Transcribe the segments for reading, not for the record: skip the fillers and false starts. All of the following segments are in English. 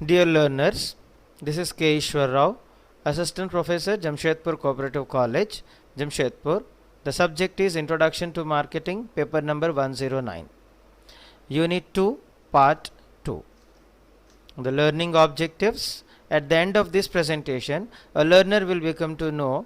Dear learners, this is K. Ishwar Rao, Assistant Professor, Jamshedpur Cooperative College, Jamshedpur. The subject is Introduction to Marketing, paper number 109. Unit 2, Part 2. The learning objectives. At the end of this presentation, a learner will become to know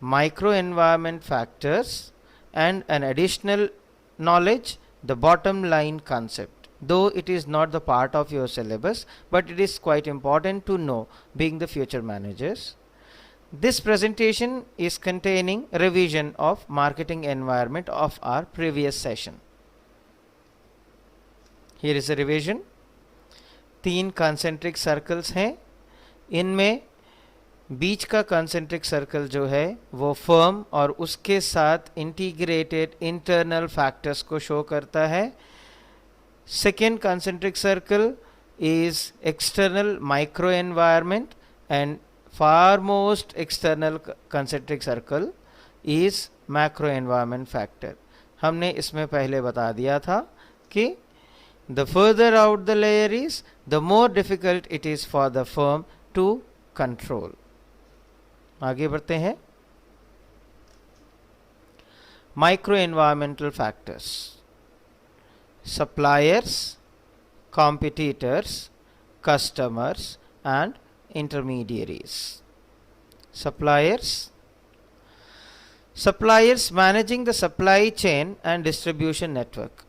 microenvironment factors and an additional knowledge, the bottom line concept. Though it is not the part of your syllabus, but it is quite important to know, being the future managers. This presentation is containing revision of marketing environment of our previous session. Here is a revision. 3 concentric circles हैं, इनमें बीच का concentric circle जो है वो firm और उसके साथ integrated internal factors को show करता है. Second concentric circle is external microenvironment, and farmost external concentric circle is macroenvironment factor. हमने इसमें पहले बता दिया था कि the further out the layer is, the more difficult it is for the firm to control. आगे बढ़ते हैं. Microenvironmental factors: suppliers, competitors, customers, and intermediaries. Suppliers. Suppliers managing the supply chain and distribution network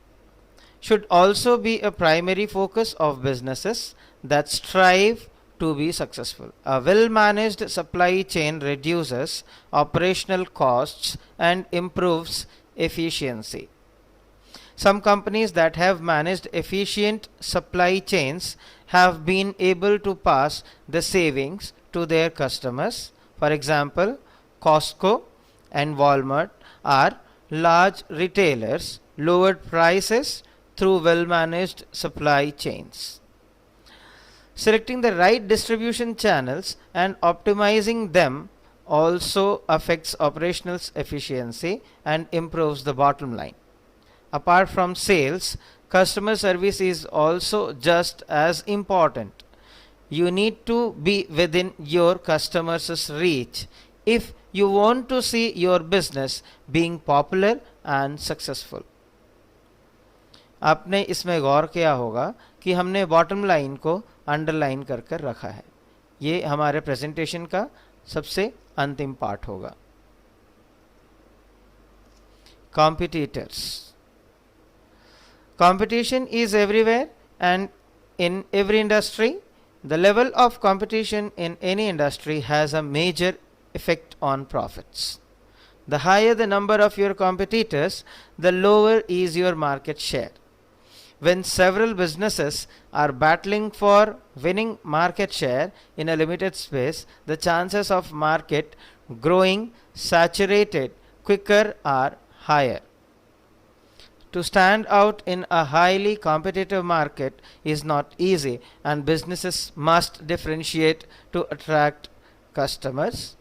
should also be a primary focus of businesses that strive to be successful. A well-managed supply chain reduces operational costs and improves efficiency. Some companies that have managed efficient supply chains have been able to pass the savings to their customers. For example, Costco and Walmart are large retailers, lowered prices through well-managed supply chains. Selecting the right distribution channels and optimizing them also affects operational efficiency and improves the bottom line. Apart from sales, customer service is also just as important. You need to be within your customers' reach if you want to see your business being popular and successful. आपने इसमें गौर किया होगा कि हमने bottom line को underline कर कर रखा है. ये हमारे प्रेजेंटेशन का सबसे अंतिम पार्ट होगा. Competitors. Competition is everywhere and in every industry. The level of competition in any industry has a major effect on profits. The higher the number of your competitors, the lower is your market share. When several businesses are battling for winning market share in a limited space, the chances of market growing saturated quicker are higher. To stand out in a highly competitive market is not easy, and businesses must differentiate to attract customers.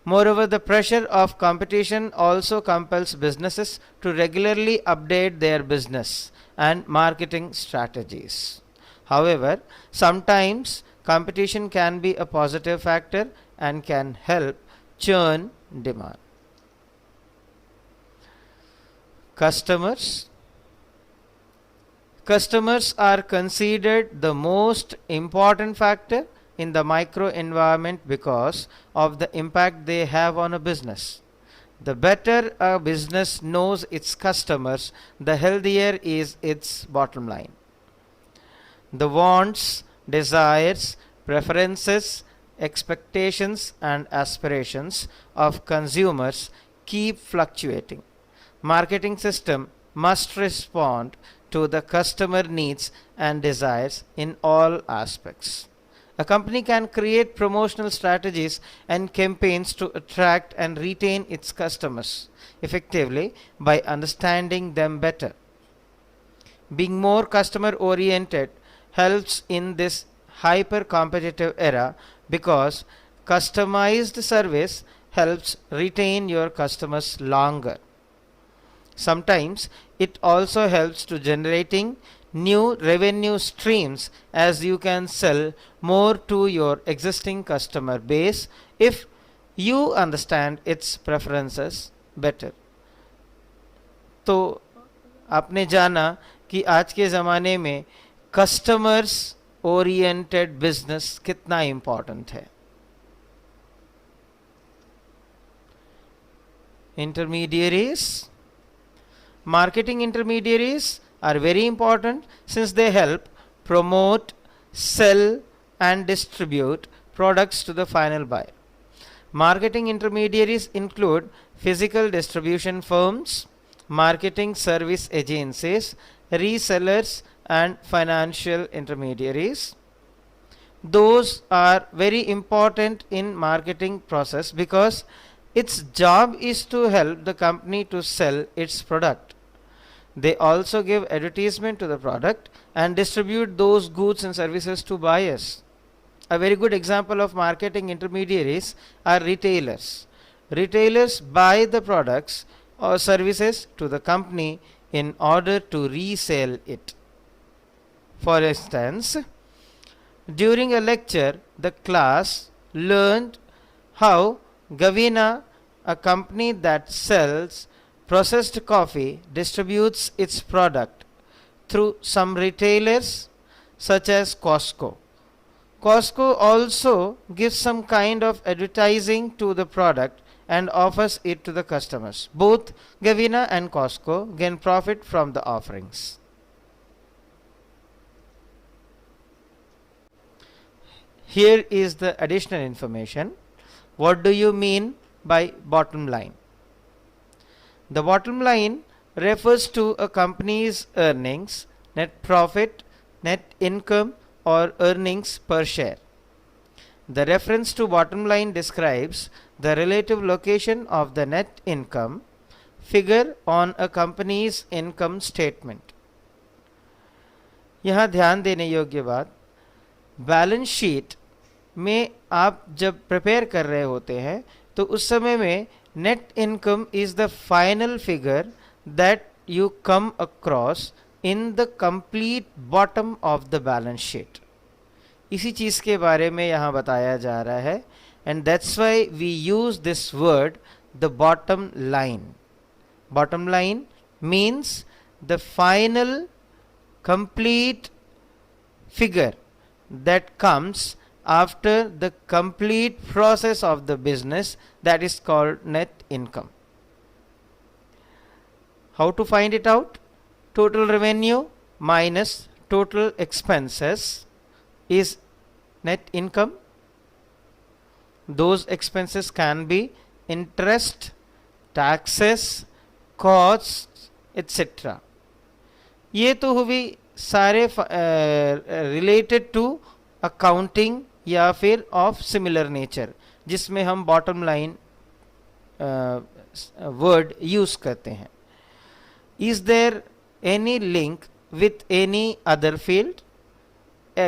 Moreover, the pressure of competition also compels businesses to regularly update their business and marketing strategies. However, sometimes competition can be a positive factor and can help churn demand. Customers. Customers are considered the most important factor in the microenvironment because of the impact they have on a business. The better a business knows its customers, the healthier is its bottom line. The wants, desires, preferences, expectations, and aspirations of consumers keep fluctuating. Marketing system must respond to the customer needs and desires in all aspects. A company can create promotional strategies and campaigns to attract and retain its customers effectively by understanding them better. Being more customer oriented helps in this hyper competitive era because customized service helps retain your customers longer. Sometimes it also helps to generating new revenue streams as you can sell more to your existing customer base if you understand its preferences better. तो आपने जाना कि आज के ज़माने में customers oriented business कितना important है. Intermediaries. Marketing intermediaries are very important since they help promote, sell, and distribute products to the final buyer. Marketing intermediaries include physical distribution firms, marketing service agencies, resellers, and financial intermediaries. Those are very important in marketing process because its job is to help the company to sell its product. They also give advertisement to the product and distribute those goods and services to buyers. A very good example of marketing intermediaries are retailers. Retailers buy the products or services to the company in order to resell it. For instance, during a lecture, the class learned how Gavina, a company that sells processed coffee, distributes its product through some retailers such as Costco. Costco also gives some kind of advertising to the product and offers it to the customers. Both Gavina and Costco gain profit from the offerings. Here is the additional information. What do you mean by bottom line? The bottom line refers to a company's earnings, net profit, net income, or earnings per share. The reference to bottom line describes the relative location of the net income figure on a company's income statement. यहाँ ध्यान देने योग्य बात, balance sheet में आप जब prepare कर रहे होते हैं तो उस समय में net income is the final figure that you come across in the complete bottom of the balance sheet. इसी चीज़ के बारे में यहाँ बताया जा रहा है and that's why we use this word the bottom line. Bottom line means the final complete figure that comes after the complete process of the business, that is called net income. How to find it out? Total revenue minus total expenses is net income. Those expenses can be interest, taxes, costs, etc. ये तो हुई सारे related to accounting या फिर of similar nature जिसमें हम bottom line word use करते हैं. Is there any link with any other field?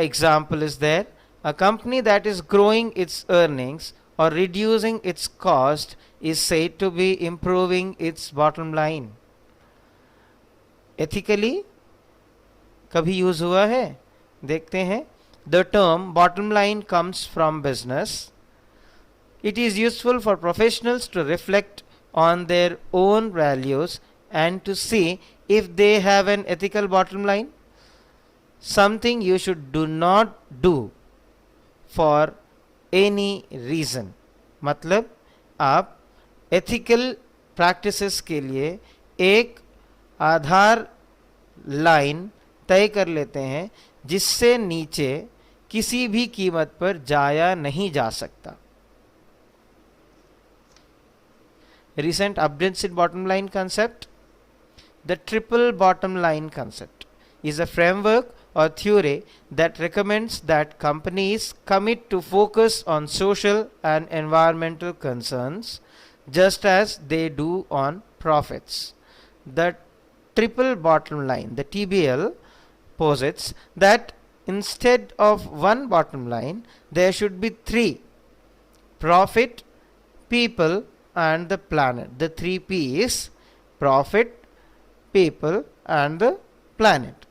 Example is there, a company that is growing its earnings और reducing its cost is said to be improving its bottom line. Ethically कभी use हुआ है? देखते हैं. The term bottom line comes from business. It is useful for professionals to reflect on their own values and to see if they have an ethical bottom line. Something you should do not do for any reason. मतलब आप ethical practices के लिए एक आधार line तय कर लेते हैं जिससे नीचे किसी भी कीमत पर जाया नहीं जा सकता. Recent updates in bottom line concept. The triple bottom line concept is a framework or theory that recommends that companies commit to focus on social and environmental concerns just as they do on profits. The triple bottom line, the TBL, posits that instead of one bottom line there should be three: profit, people, and the planet. The three P's: profit, people, and the planet.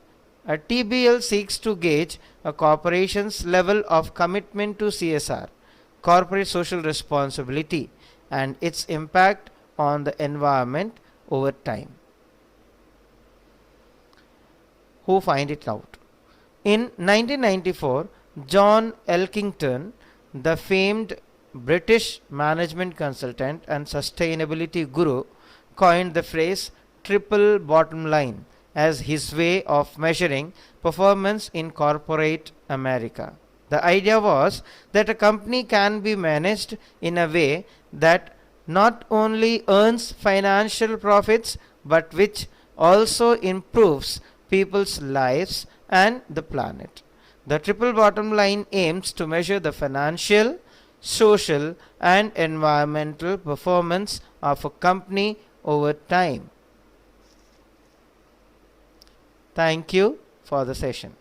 A TBL seeks to gauge a corporation's level of commitment to CSR, corporate social responsibility, and its impact on the environment over time. Who find it out? In 1994, John Elkington, the famed British management consultant and sustainability guru, coined the phrase triple bottom line as his way of measuring performance in corporate America. The idea was that a company can be managed in a way that not only earns financial profits but which also improves people's lives and the planet. The triple bottom line aims to measure the financial, social, and environmental performance of a company over time. Thank you for the session.